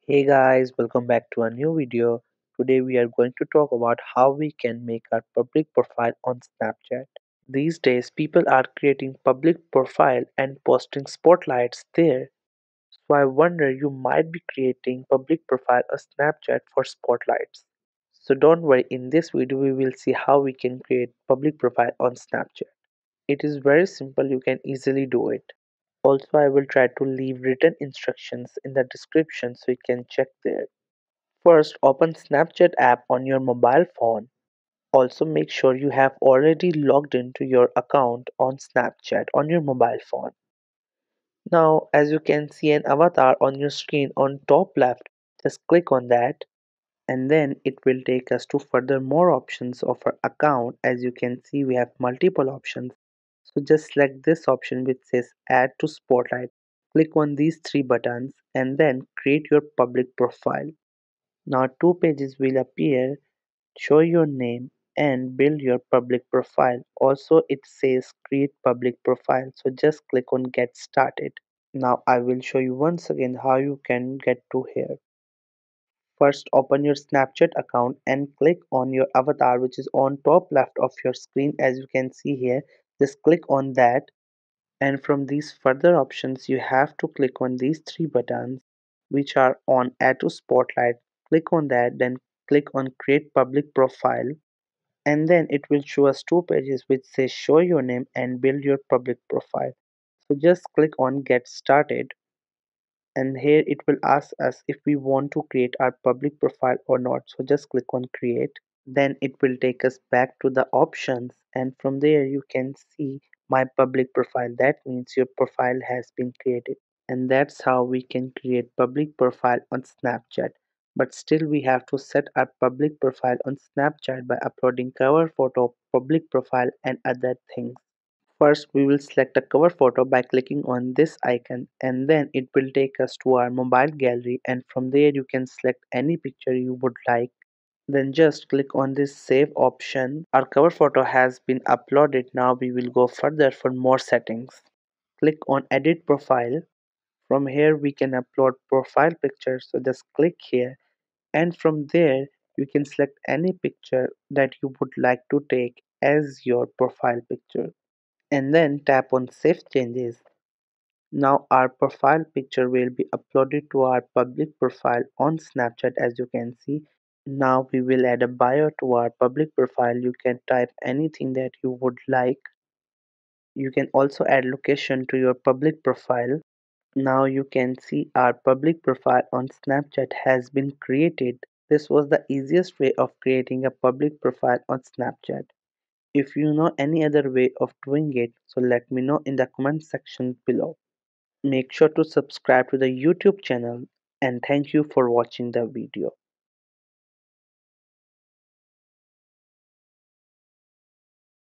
Hey guys, welcome back to a new video. Today we are going to talk about how we can make our public profile on Snapchat. These days people are creating public profile and posting spotlights there. So I wonder you might be creating public profile on Snapchat for spotlights. So don't worry, in this video we will see how we can create public profile on Snapchat. It is very simple, you can easily do it. Also I will try to leave written instructions in the description so you can check there. First, open Snapchat app on your mobile phone. Also, make sure you have already logged into your account on Snapchat on your mobile phone. Now, as you can see an avatar on your screen on top left, just click on that and then it will take us to further more options of our account. As you can see, we have multiple options. So just select this option which says add to spotlight. Click on these three buttons and then create your public profile. Now two pages will appear. Show your name and build your public profile. Also it says create public profile, so just click on get started. Now I will show you once again how you can get to here. First open your Snapchat account and click on your avatar which is on top left of your screen. As you can see here, just click on that, and from these further options you have to click on these three buttons which are on add to spotlight. Click on that, then click on create public profile, and then it will show us two pages which say show your name and build your public profile. So just click on get started, and here it will ask us if we want to create our public profile or not. So just click on create, then it will take us back to the options, and from there you can see my public profile. That means your profile has been created, and that's how we can create public profile on Snapchat. But still we have to set our public profile on Snapchat by uploading cover photo, public profile and other things. First we will select a cover photo by clicking on this icon, and then it will take us to our mobile gallery, and from there you can select any picture you would like. Then just click on this save option. Our cover photo has been uploaded. Now we will go further for more settings. Click on edit profile. From here we can upload profile picture, so just click here, and from there you can select any picture that you would like to take as your profile picture, and then tap on save changes. Now our profile picture will be uploaded to our public profile on Snapchat. As you can see, now we will add a bio to our public profile. You can type anything that you would like. You can also add location to your public profile. Now you can see our public profile on Snapchat has been created. This was the easiest way of creating a public profile on Snapchat. If you know any other way of doing it, so let me know in the comment section below. Make sure to subscribe to the YouTube channel, and thank you for watching the video.